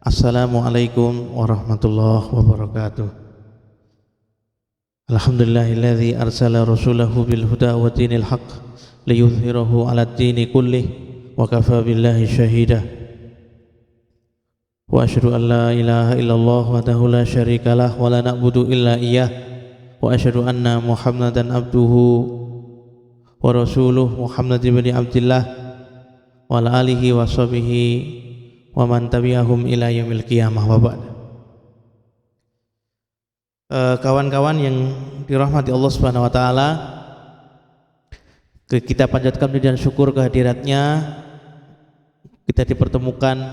Assalamualaikum warahmatullahi wabarakatuh. Alhamdulillahilladzi arsala rasulahu bil huda wa dinil haqq liyudhhirahu 'alad dini kullih wa kafa billahi syahida. Wa asyhadu an la ilaha illallah wahdahu la syarikalah wa la na'budu illa iyyah wa asyhadu anna Muhammadan abduhu wa rasuluh Muhammad ibn Abdillah wa ala alihi wa sahbihi wa man tabi'ahum ila yaumil qiyamah wa ba'd. Kawan-kawan yang dirahmati Allah Subhanahu wa taala, kita panjatkan puji dan syukur kehadiratnya. Kita dipertemukan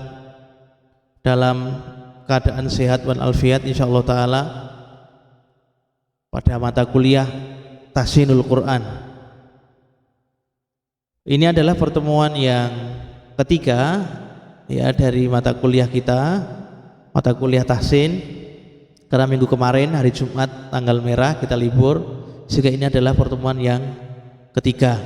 dalam keadaan sehat wal afiat insyaallah taala pada mata kuliah Tahsinul Quran. Ini adalah pertemuan yang ketiga ya dari mata kuliah kita, mata kuliah tahsin, karena minggu kemarin hari Jumat tanggal merah kita libur, sehingga ini adalah pertemuan yang ketiga.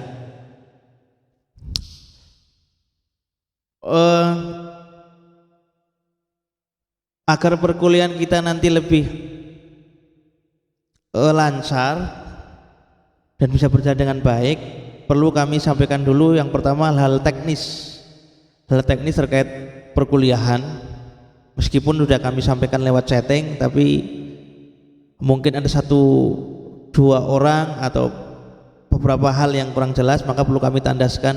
Agar perkuliahan kita nanti lebih lancar dan bisa berjalan dengan baik, perlu kami sampaikan dulu yang pertama hal teknis. Hal teknis terkait perkuliahan, meskipun sudah kami sampaikan lewat chatting, tapi mungkin ada 1-2 orang atau beberapa hal yang kurang jelas, maka perlu kami tandaskan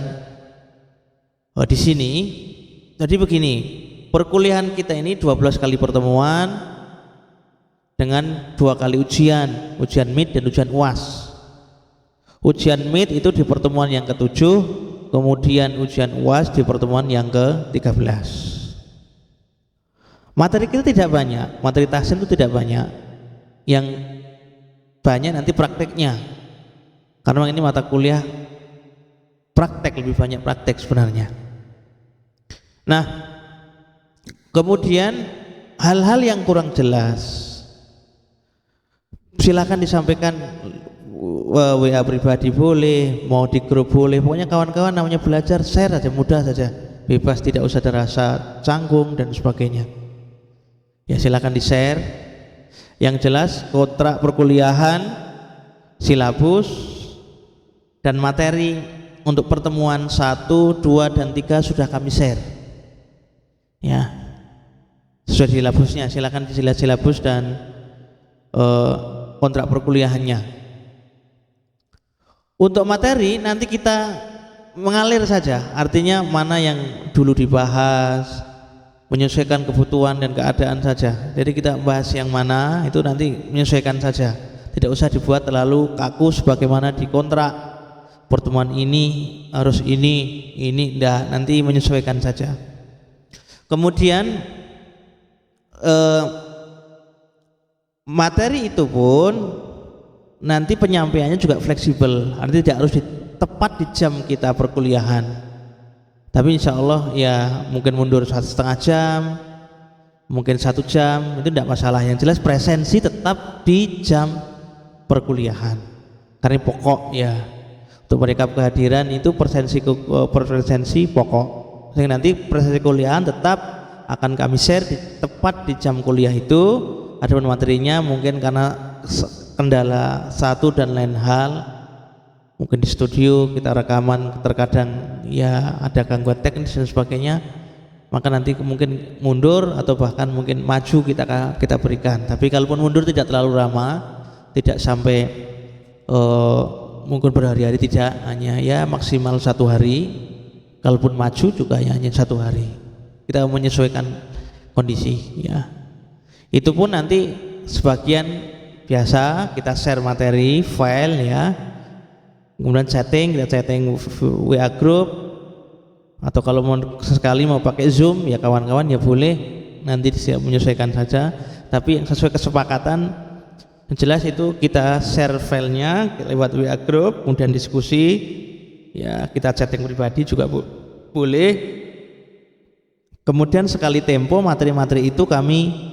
di sini. Jadi begini, perkuliahan kita ini 12 kali pertemuan dengan 2 kali ujian mid dan ujian UAS. Ujian mid itu di pertemuan yang ke-7, kemudian ujian UAS di pertemuan yang ke-13. Materi kita tidak banyak, materi tahsin itu tidak banyak. Yang banyak nanti prakteknya. Karena ini mata kuliah praktek, lebih banyak praktek sebenarnya. Nah, kemudian hal-hal yang kurang jelas silakan disampaikan WA pribadi boleh, mau di grup boleh, pokoknya kawan-kawan namanya belajar, share saja, mudah saja, bebas, tidak usah ada rasa canggung dan sebagainya. Ya silakan di share. Yang jelas kontrak perkuliahan, silabus dan materi untuk pertemuan 1, 2 dan 3 sudah kami share. Ya, sesuai silabusnya, silakan dilihat silabus dan kontrak perkuliahannya. Untuk materi nanti kita mengalir saja, artinya mana yang dulu dibahas, menyesuaikan kebutuhan dan keadaan saja. Jadi kita bahas yang mana itu nanti menyesuaikan saja, tidak usah dibuat terlalu kaku sebagaimana di kontrak. Pertemuan ini harus ini enggak, nanti menyesuaikan saja. Kemudian materi itu pun nanti penyampaiannya juga fleksibel, artinya tidak harus tepat di jam kita perkuliahan, tapi insya Allah ya mungkin mundur 1,5 jam, mungkin 1 jam, itu tidak masalah. Yang jelas presensi tetap di jam perkuliahan, karena pokok ya untuk mereka kehadiran itu presensi pokok, sehingga nanti presensi kuliahan tetap akan kami share tepat di jam kuliah itu. Adapun materinya mungkin karena kendala satu dan lain hal, mungkin di studio kita rekaman terkadang ya ada gangguan teknis dan sebagainya, maka nanti mungkin mundur atau bahkan mungkin maju kita berikan. Tapi kalaupun mundur tidak terlalu lama, tidak sampai mungkin berhari-hari, tidak, hanya ya maksimal 1 hari. Kalaupun maju juga ya hanya 1 hari. Kita menyesuaikan kondisi ya. Itu pun nanti sebagian biasa kita share materi file ya, kemudian kita chatting WA group, atau kalau mau sekali mau pakai Zoom ya kawan-kawan ya boleh, nanti menyesuaikan saja. Tapi yang sesuai kesepakatan, yang jelas itu kita share filenya lewat WA group, kemudian diskusi ya, kita chatting pribadi juga boleh. Kemudian sekali tempo materi-materi itu kami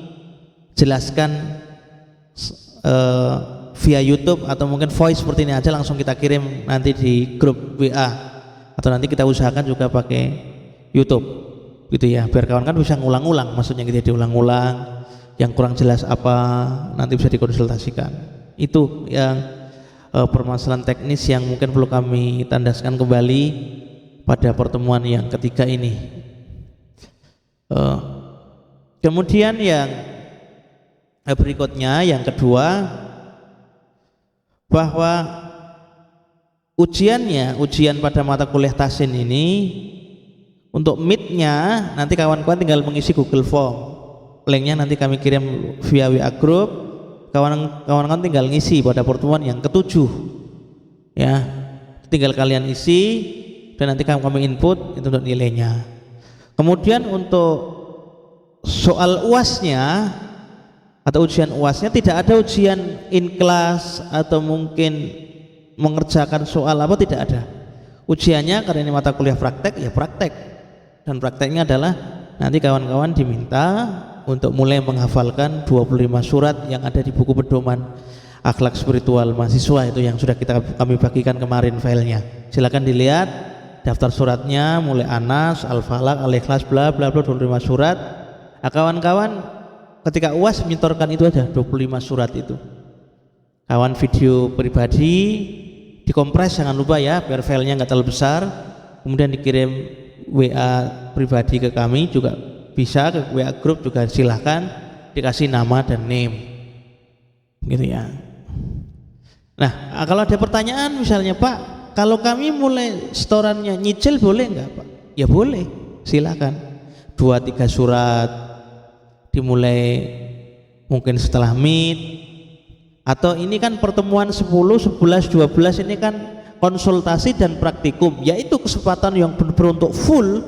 jelaskan via YouTube atau mungkin voice seperti ini aja, langsung kita kirim nanti di grup WA, atau nanti kita usahakan juga pakai YouTube. gitu ya, biar kawan kan bisa ngulang-ulang, maksudnya gitu ya, diulang-ulang, yang kurang jelas apa nanti bisa dikonsultasikan. Itu yang permasalahan teknis yang mungkin perlu kami tandaskan kembali pada pertemuan yang ketiga ini. Kemudian yang berikutnya, yang kedua, bahwa ujian pada mata kuliah tahsin ini, untuk meet-nya nanti kawan-kawan tinggal mengisi Google Form, linknya nanti kami kirim via WA Group, kawan-kawan tinggal ngisi pada pertemuan yang ketujuh ya, tinggal kalian isi dan nanti kami input itu untuk nilainya. Kemudian untuk soal UAS-nya atau ujian UAS-nya, tidak ada ujian in class atau mungkin mengerjakan soal apa, tidak ada. Ujiannya karena ini mata kuliah praktek, ya praktek, dan prakteknya adalah nanti kawan-kawan diminta untuk mulai menghafalkan 25 surat yang ada di buku pedoman akhlak spiritual mahasiswa, itu yang sudah kami bagikan kemarin filenya. Silakan dilihat daftar suratnya, mulai Anas, Al-Falaq, Al-Ikhlas, bla bla bla, 25 surat. Nah, kawan-kawan ketika UAS menyetorkan itu aja 25 surat itu. Kawan video pribadi dikompres, jangan lupa ya, biar filenya nggak terlalu besar, kemudian dikirim WA pribadi ke kami juga bisa, ke WA grup juga silahkan, dikasih nama dan name gitu ya. Nah, kalau ada pertanyaan misalnya, Pak, kalau kami mulai setorannya nyicil boleh nggak, Pak? Ya boleh, silakan. 2-3 surat dimulai mungkin setelah meet, atau ini kan pertemuan 10, 11, 12 ini kan konsultasi dan praktikum, yaitu kesempatan yang benar-benar untuk full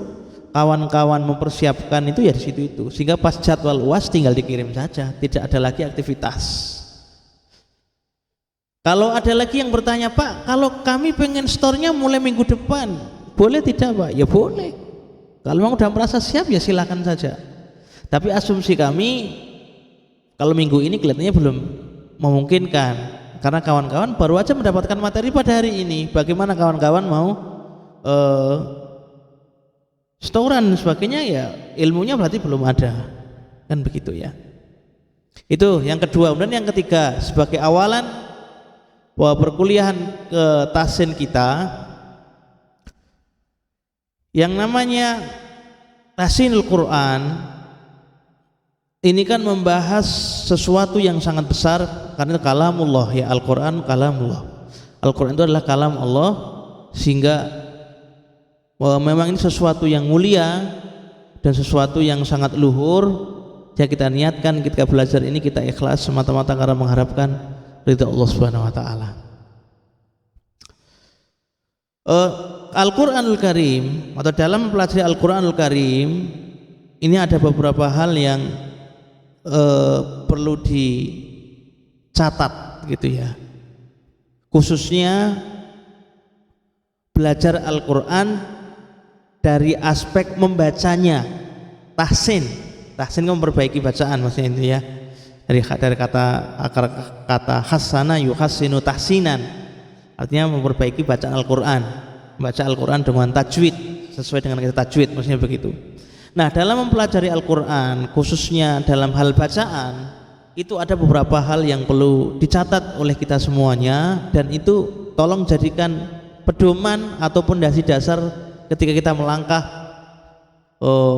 kawan-kawan mempersiapkan itu ya di situ itu, sehingga pas jadwal UAS tinggal dikirim saja, tidak ada lagi aktivitas. Kalau ada lagi yang bertanya, Pak, kalau kami pengen store-nya mulai minggu depan, boleh tidak, Pak? Ya boleh. Kalau memang udah merasa siap ya silakan saja. Tapi asumsi kami kalau minggu ini kelihatannya belum memungkinkan, karena kawan-kawan baru aja mendapatkan materi pada hari ini. Bagaimana kawan-kawan mau setoran dan sebagainya, ya ilmunya berarti belum ada, kan begitu ya. Itu yang kedua. Kemudian yang ketiga, sebagai awalan bahwa perkuliahan ke tahsin kita, yang namanya tahsinul Quran ini kan membahas sesuatu yang sangat besar, karena kalamullah ya, Al-Quran kalamullah. Al-Quran itu adalah kalam Allah, sehingga memang ini sesuatu yang mulia dan sesuatu yang sangat luhur. Ya, kita niatkan ketika belajar ini kita ikhlas semata-mata karena mengharapkan ridha Allah Subhanahu wa taala. Al-Qur'anul Karim, atau dalam mempelajari Al-Qur'anul Karim ini ada beberapa hal yang perlu dicatat gitu ya, khususnya belajar Al-Quran dari aspek membacanya. Tahsin kan memperbaiki bacaan, maksudnya itu ya, dari kata hasana yuhassinu tahsinan, artinya memperbaiki bacaan Al-Quran, baca Al-Quran dengan tajwid, sesuai dengan kata tajwid, maksudnya begitu. Nah, dalam mempelajari Al-Quran, khususnya dalam hal bacaan, itu ada beberapa hal yang perlu dicatat oleh kita semuanya, dan itu tolong jadikan pedoman atau pondasi dasar ketika kita melangkah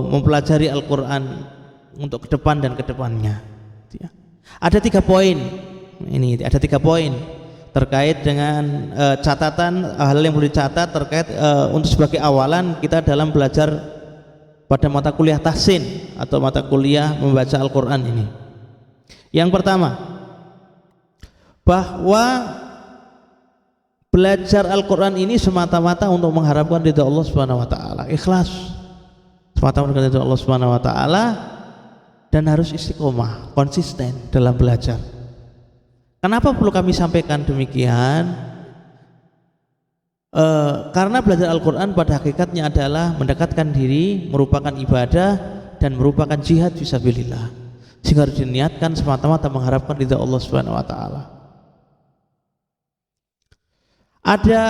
mempelajari Al-Quran untuk ke depan dan ke depannya. Ada 3 poin. Ini ada 3 poin terkait dengan catatan, hal yang perlu dicatat terkait untuk sebagai awalan kita dalam belajar pada mata kuliah tahsin atau mata kuliah membaca Al-Quran ini. Yang pertama, bahwa belajar Al-Quran ini semata-mata untuk mengharapkan ridha Allah Subhanahu wa taala, ikhlas, semata-mata ridha Allah Subhanahu wa taala, dan harus istiqomah, konsisten dalam belajar. Kenapa perlu kami sampaikan demikian? Karena belajar Al-Quran pada hakikatnya adalah mendekatkan diri, merupakan ibadah dan merupakan jihad fisabilillah, sehingga harus diniatkan semata-mata mengharapkan ridha Allah Subhanahu wa taala. Ada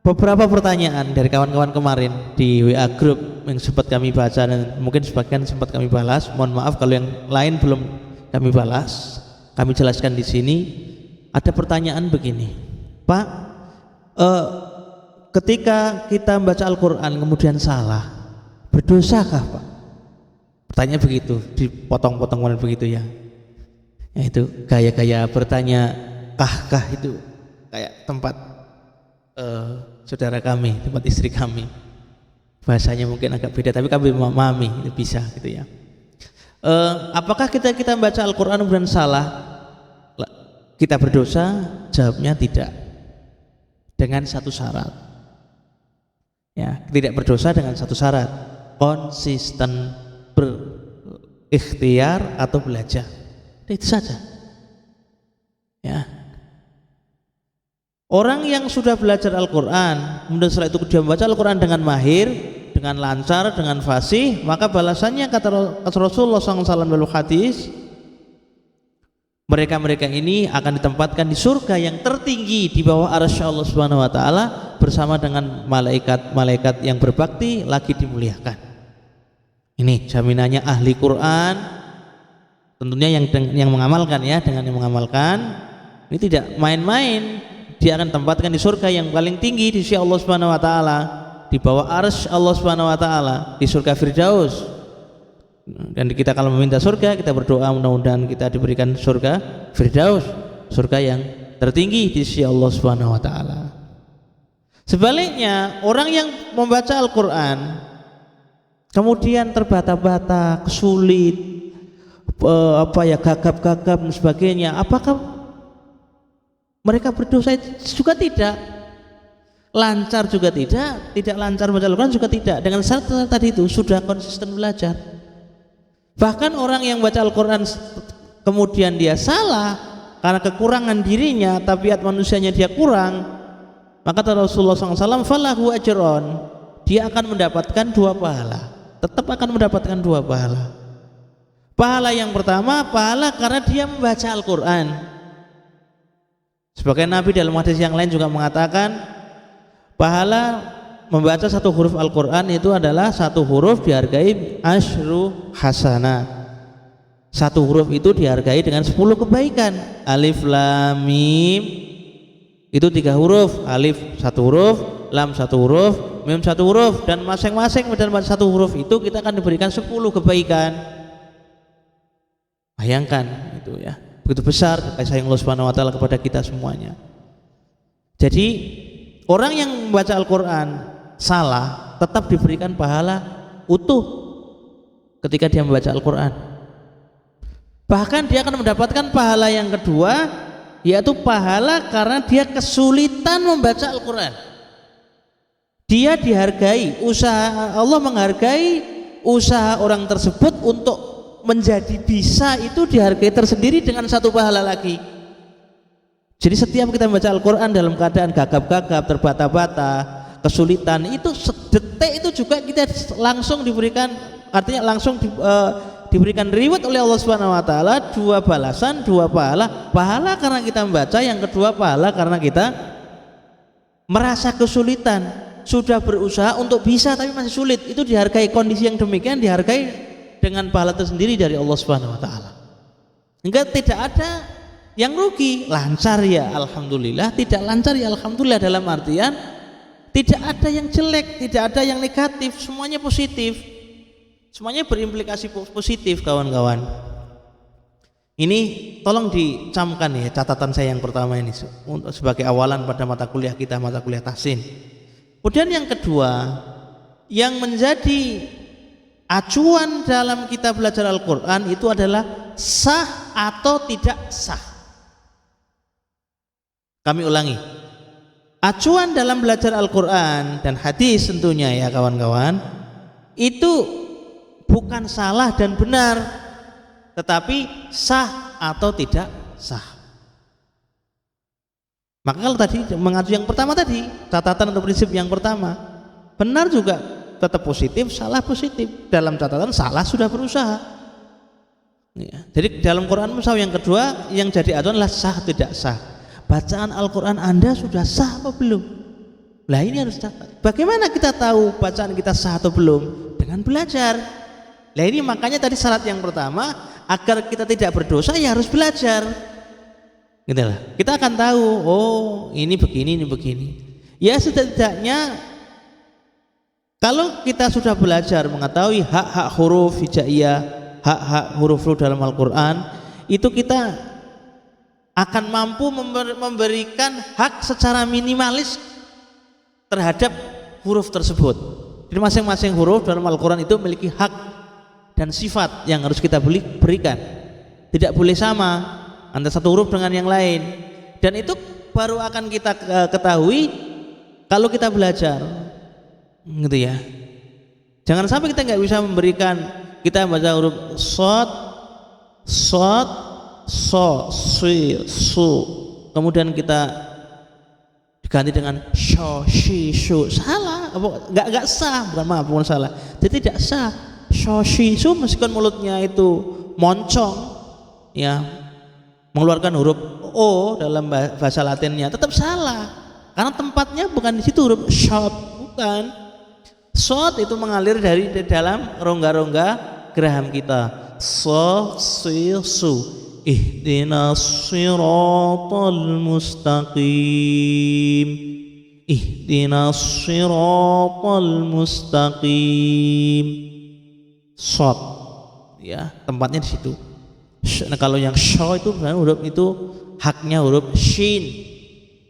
beberapa pertanyaan dari kawan-kawan kemarin di WA group yang sempat kami baca dan mungkin sebagian sempat kami balas. Mohon maaf kalau yang lain belum kami balas. Kami jelaskan di sini. Ada pertanyaan begini, Pak, ketika kita membaca Al-Quran kemudian salah, berdosakah Pak? Pertanyaan begitu, dipotong-potong begitu ya. Ya itu gaya-gaya bertanya kah itu kayak tempat saudara kami, tempat istri kami. Bahasanya mungkin agak beda, tapi kami memahami itu bisa gitu ya. Apakah kita membaca Al-Quran kemudian salah, kita berdosa? Jawabnya tidak, dengan satu syarat. Ya, tidak berdosa dengan satu syarat, konsisten berikhtiar atau belajar. Itu saja. Ya. Orang yang sudah belajar Al-Quran, kemudian setelah itu dia membaca Al-Quran dengan mahir, dengan lancar, dengan fasih, maka balasannya kata Rasulullah SAW dalam hadis, mereka ini akan ditempatkan di surga yang tertinggi di bawah arsy Allah Subhanahu Wa Taala bersama dengan malaikat-malaikat yang berbakti lagi dimuliakan. Ini jaminannya ahli Quran, tentunya yang mengamalkan ya, dengan yang mengamalkan ini tidak main-main. Dia akan tempatkan di surga yang paling tinggi di sisi Allah Subhanahu Wa Taala, di bawah arsy Allah Subhanahu Wa Taala, di surga Firdaus. Dan kita kalau meminta surga, kita berdoa mudah-mudahan kita diberikan surga Firdaus, surga yang tertinggi di sisi Allah Subhanahu Wa Taala. Sebaliknya, orang yang membaca Al-Quran kemudian terbata-bata, kesulit, gagap-gagap dan sebagainya, apakah mereka berdosa? Juga tidak. Lancar juga tidak lancar membaca Al-Quran juga tidak. Dengan syarat tadi itu sudah konsisten belajar. Bahkan orang yang baca Al-Quran kemudian dia salah karena kekurangan dirinya, tabiat manusianya dia kurang, maka kata Rasulullah SAW, falahu ajron, dia akan mendapatkan 2 pahala, tetap akan mendapatkan 2 pahala. Pahala yang pertama, pahala karena dia membaca Al-Quran. Sebagai Nabi dalam hadis yang lain juga mengatakan, pahala membaca 1 huruf Al-Quran itu adalah 1 huruf dihargai asyru hasanat. 1 huruf itu dihargai dengan 10 kebaikan. Alif lam mim itu 3 huruf, alif 1 huruf, lam 1 huruf, mim 1 huruf, dan masing-masing dalam 1 huruf itu kita akan diberikan 10 kebaikan. Bayangkan itu ya, begitu besar kasih sayang Allah Subhanahu Wa Taala kepada kita semuanya. Jadi orang yang membaca Al-Quran salah tetap diberikan pahala utuh ketika dia membaca Al-Quran. Bahkan dia akan mendapatkan pahala yang kedua, yaitu pahala karena dia kesulitan membaca Al-Quran. Dia dihargai, usaha Allah menghargai usaha orang tersebut untuk menjadi bisa itu dihargai tersendiri dengan 1 pahala lagi. Jadi setiap kita membaca Al-Quran dalam keadaan gagap-gagap, terbata-bata, kesulitan, itu sedetik itu juga kita langsung diberikan, artinya langsung diberikan reward oleh Allah Subhanahu Wa Taala, 2 balasan, 2 pahala. Pahala karena kita membaca, yang kedua pahala karena kita merasa kesulitan, sudah berusaha untuk bisa tapi masih sulit, itu dihargai. Kondisi yang demikian dihargai dengan pahala tersendiri dari Allah Subhanahu Wa Taala. Enggak, tidak ada yang rugi. Lancar ya alhamdulillah, tidak lancar ya alhamdulillah, dalam artian tidak ada yang jelek, tidak ada yang negatif, semuanya positif, semuanya berimplikasi positif kawan-kawan. Ini tolong dicamkan ya, catatan saya yang pertama ini untuk sebagai awalan pada mata kuliah kita, mata kuliah tahsin. Kemudian yang kedua, yang menjadi acuan dalam kita belajar Al-Quran itu adalah sah atau tidak sah. Kami ulangi, acuan dalam belajar Al-Quran dan hadis tentunya ya kawan-kawan, itu bukan salah dan benar, tetapi sah atau tidak sah. Maka kalau tadi mengacu yang pertama tadi, catatan atau prinsip yang pertama, benar juga tetap positif, salah positif. Dalam catatan salah sudah berusaha ya. Jadi dalam Quran Mushaf yang kedua yang jadi acuan adalah sah tidak sah. Bacaan Al-Quran Anda sudah sah apa belum? Lah ini harus catat. Bagaimana kita tahu bacaan kita sah atau belum? Dengan belajar. Lah ini makanya tadi syarat yang pertama, agar kita tidak berdosa ya harus belajar. Gitu lah. Kita akan tahu, oh ini begini, ini begini. Ya setidaknya kalau kita sudah belajar mengetahui hak-hak huruf hijaiyah, hak-hak huruf dalam Al-Quran, itu kita akan mampu memberikan hak secara minimalis terhadap huruf tersebut. Jadi masing-masing huruf dalam Al-Quran itu memiliki hak dan sifat yang harus kita berikan. Tidak boleh sama antara satu huruf dengan yang lain, dan itu baru akan kita ketahui kalau kita belajar, gitu ya. Jangan sampai kita nggak bisa memberikan, kita baca huruf sod, so, si, su, kemudian kita diganti dengan sho, shi, shu, salah, nggak sah, bukan salah, jadi tidak sah. Sho, shi, su meskipun mulutnya itu moncong, ya, mengeluarkan huruf O dalam bahasa Latinnya, tetap salah karena tempatnya bukan di situ huruf shot, bukan. Shot itu mengalir dari dalam rongga-rongga geraham kita. So, si, su. Ihdinas siratal mustaqim. Ihdinas siratal mustaqim. Shot, ya, tempatnya di situ. Nah, kalau yang sho itu huruf itu haknya huruf shin.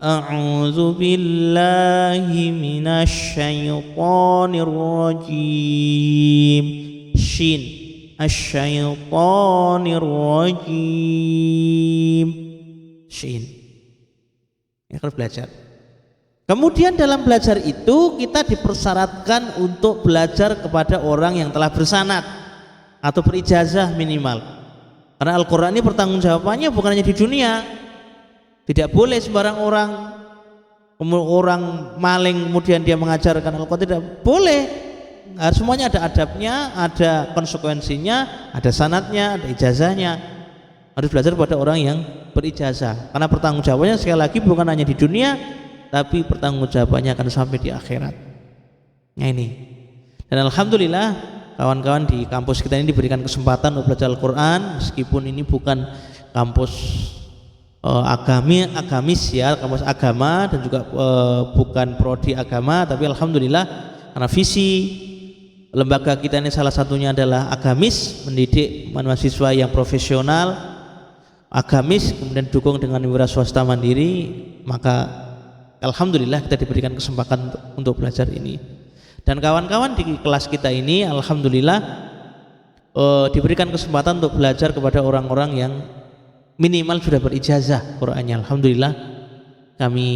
A'udzu billahi minasyaitonir rajim. Shin. Asyaitonir rajim. Shin. Ya, harus belajar. Kemudian dalam belajar itu kita dipersyaratkan untuk belajar kepada orang yang telah bersanad atau berijazah minimal. Karena Al-Quran ini pertanggungjawabannya bukan hanya di dunia. Tidak boleh sembarang orang maling kemudian dia mengajarkan Al-Quran, tidak boleh. Harus semuanya ada adabnya, ada konsekuensinya, ada sanadnya, ada ijazahnya. Harus belajar pada orang yang berijazah. Karena pertanggungjawabannya sekali lagi bukan hanya di dunia, tapi pertanggungjawabannya akan sampai di akhirat. Nah ini. Dan alhamdulillah kawan-kawan di kampus kita ini diberikan kesempatan untuk belajar Al-Quran, meskipun ini bukan kampus agamis ya, kampus agama, dan juga bukan prodi agama, tapi alhamdulillah karena visi lembaga kita ini salah satunya adalah agamis, mendidik mahasiswa yang profesional agamis, kemudian dukung dengan wira swasta mandiri, maka alhamdulillah kita diberikan kesempatan untuk belajar ini. Dan kawan-kawan di kelas kita ini alhamdulillah diberikan kesempatan untuk belajar kepada orang-orang yang minimal sudah berijazah Qur'annya. Alhamdulillah kami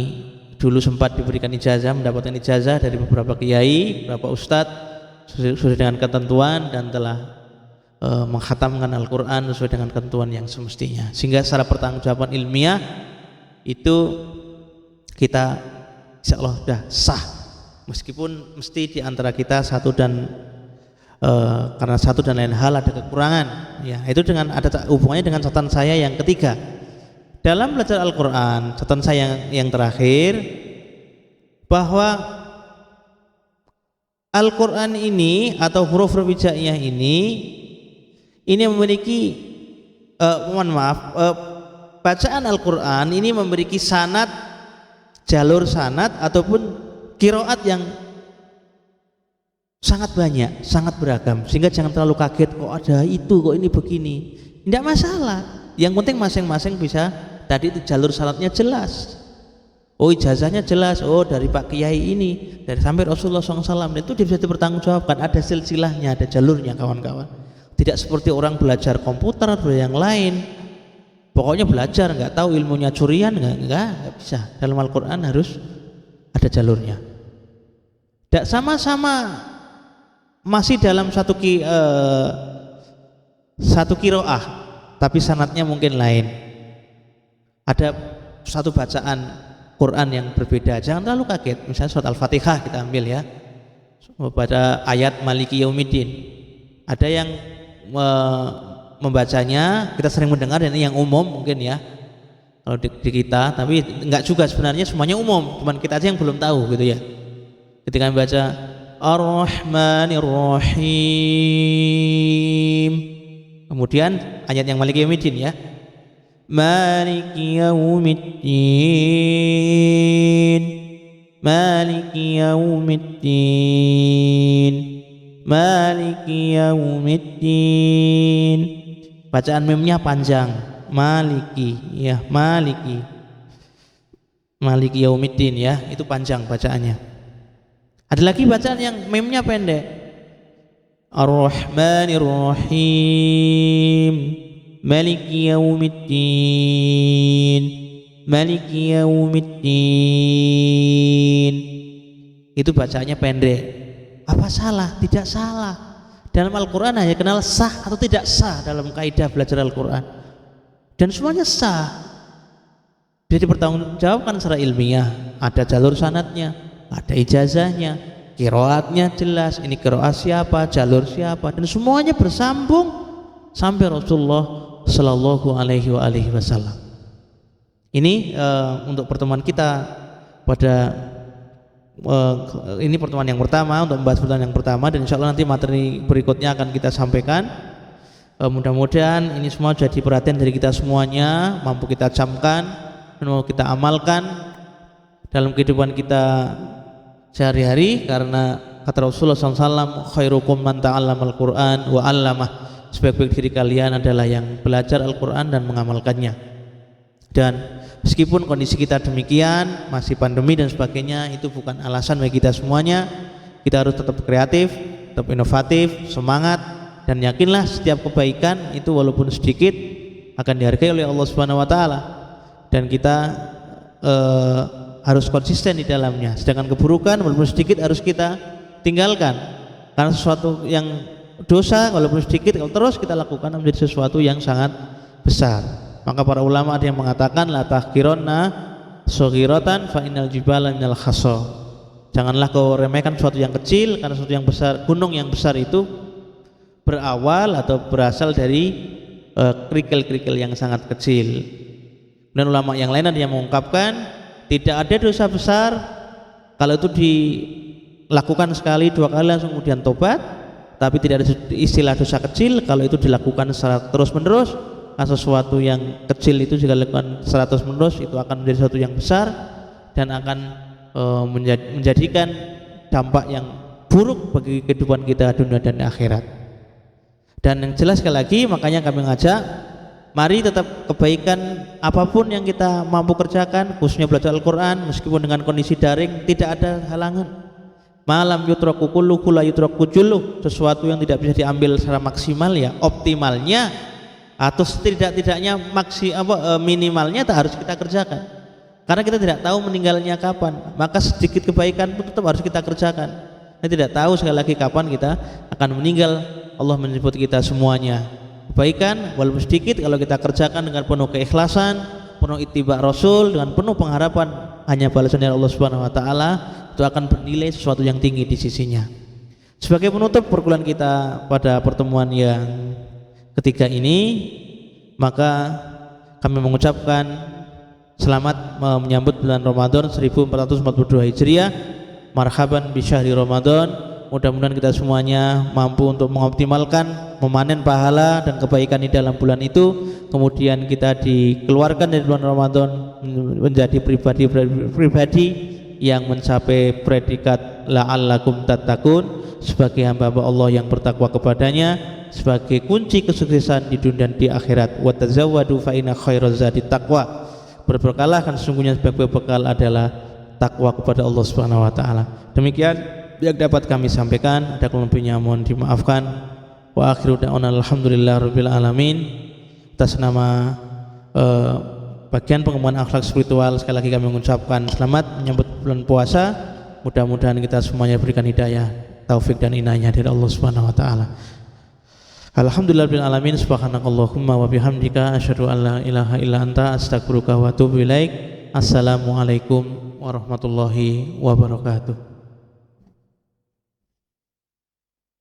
dulu sempat diberikan ijazah, mendapatkan ijazah dari beberapa kiai, beberapa ustadz sesuai dengan ketentuan dan telah menghatamkan Al-Quran sesuai dengan ketentuan yang semestinya, sehingga secara pertanggungjawaban ilmiah itu kita insya Allah sudah sah. Meskipun mesti di antara kita karena satu dan lain hal ada kekurangan, ya itu dengan ada hubungannya dengan catatan saya yang ketiga dalam belajar Al-Quran. Catatan saya yang terakhir bahwa Al-Quran ini atau huruf-huruf hijaiyah ini memiliki bacaan Al-Quran ini memiliki sanad, jalur sanad ataupun qiraat yang sangat banyak, sangat beragam, sehingga jangan terlalu kaget kok ada itu, kok ini begini. Tidak masalah, yang penting masing-masing bisa tadi itu jalur sanadnya jelas, oh ijazahnya jelas, oh dari Pak Kiai ini, dari sampai Rasulullah SAW, itu bisa dipertanggungjawabkan, ada silsilahnya, ada jalurnya kawan-kawan. Tidak seperti orang belajar komputer atau yang lain, pokoknya belajar nggak tahu ilmunya curian, nggak bisa. Dalam Al-Quran harus ada jalurnya. Tidak sama-sama masih dalam satu kiroah, tapi sanadnya mungkin lain. Ada satu bacaan Quran yang berbeda, jangan terlalu kaget. Misalnya surat Al-Fatihah kita ambil ya, pada ayat Maliki Yaumiddin, ada yang membacanya, kita sering mendengar, dan ini yang umum mungkin ya kalau di kita, tapi enggak juga sebenarnya, semuanya umum, cuman kita aja yang belum tahu gitu ya. Ketika membaca Ar-Rahmanir Rahim, kemudian ayat yang Maliki Yaumiddin ya, Maliki Yaumiddin, Maliki Yaumiddin, Maliki Yaumiddin. Bacaan memnya panjang, Maliki ya, Maliki, Maliki Yaumiddin ya, itu panjang bacaannya. Ada lagi bacaan yang memnya pendek, Ar-Rahmanir Rahim, Maliki Yaumiddin, Maliki Yaumiddin. Itu bacaannya pendek. Apa salah? Tidak salah. Dalam Al-Quran hanya kenal sah atau tidak sah dalam kaidah belajar Al-Quran, dan semuanya sah. Jadi dipertanggungjawabkan secara ilmiah, ada jalur sanadnya, ada ijazahnya, qiraatnya jelas, ini qiraat siapa, jalur siapa, dan semuanya bersambung sampai Rasulullah Sallallahu Alaihi Wasallam. Ini untuk pertemuan kita pada ini pertemuan yang pertama, untuk membahas pertemuan yang pertama, dan insya Allah nanti materi berikutnya akan kita sampaikan. Mudah-mudahan ini semua jadi perhatian dari kita semuanya, mampu kita camkan dan mau kita amalkan dalam kehidupan kita sehari-hari, karena kata Rasulullah SAW, khairukum man ta'allamal Qur'an wa 'allamah, sebaik-baik diri kalian adalah yang belajar Al-Quran dan mengamalkannya. Dan meskipun kondisi kita demikian, masih pandemi dan sebagainya, itu bukan alasan bagi kita semuanya. Kita harus tetap kreatif, tetap inovatif, semangat, dan yakinlah setiap kebaikan itu walaupun sedikit akan dihargai oleh Allah Subhanahu wa taala, dan kita harus konsisten di dalamnya. Sedangkan keburukan walaupun sedikit harus kita tinggalkan, karena sesuatu yang dosa walaupun sedikit kalau terus kita lakukan menjadi sesuatu yang sangat besar. Maka para ulama ada yang mengatakan la tahqironna shaghiratan fa innal jibala minal khassa. Janganlah kau remehkan sesuatu yang kecil, karena sesuatu yang besar, gunung yang besar itu berawal atau berasal dari kerikil-kerikil yang sangat kecil. Dan ulama yang lain ada yang mengungkapkan tidak ada dosa besar kalau itu dilakukan sekali, dua kali langsung kemudian tobat, tapi tidak ada istilah dosa kecil kalau itu dilakukan secara terus-menerus. Sesuatu yang kecil itu jika dilakukan secara terus-menerus itu akan menjadi sesuatu yang besar dan akan menjadikan dampak yang buruk bagi kehidupan kita dunia dan akhirat. Dan yang jelas sekali lagi, makanya kami ngajak, mari tetap kebaikan apapun yang kita mampu kerjakan, khususnya belajar Al-Quran, meskipun dengan kondisi daring, tidak ada halangan. Malam yutraku kulluhu la yutraku julluh, sesuatu yang tidak bisa diambil secara maksimal ya optimalnya atau setidak-tidaknya minimalnya tak harus kita kerjakan, karena kita tidak tahu meninggalnya kapan. Maka sedikit kebaikan pun tetap harus kita kerjakan. Kita tidak tahu sekali lagi kapan kita akan meninggal. Allah menyebut kita semuanya kebaikan walaupun sedikit, kalau kita kerjakan dengan penuh keikhlasan, penuh ittiba Rasul, dengan penuh pengharapan hanya balasan dari Allah Subhanahu wa taala, itu akan bernilai sesuatu yang tinggi di sisinya. Sebagai penutup perkuliahan kita pada pertemuan yang ketiga ini, maka kami mengucapkan selamat menyambut bulan Ramadan 1442 Hijriah. Marhaban bi syahri Ramadan. Mudah-mudahan kita semuanya mampu untuk mengoptimalkan, memanen pahala dan kebaikan di dalam bulan itu. Kemudian kita dikeluarkan dari bulan Ramadan menjadi pribadi yang mencapai predikat la'allakum tattaqun, sebagai hamba-hamba Allah yang bertakwa kepadanya, sebagai kunci kesuksesan di dunia dan di akhirat. Wa tazawwadu fa inna khairaz zadi taqwa. Berbekalah, kan sesungguhnya sebaik bekal adalah takwa kepada Allah Subhanahu wa taala. Demikian yang dapat kami sampaikan, ada kelebihnya mohon dimaafkan. Wa akhiru da'wana alhamdulillahirabbil alamin. Atas nama bagian pengembangan akhlak spiritual, sekali lagi kami mengucapkan selamat menyambut bulan puasa. Mudah-mudahan kita semuanya berikan hidayah, taufik dan inayahnya dari Allah Subhanahu wa taala. Alhamdulillahirabbil alamin. Subhanakallahumma wa bihamdika asyhadu an la ilaha illa anta astaghfiruka wa atubu ilaik. Assalamualaikum warahmatullahi wabarakatuh.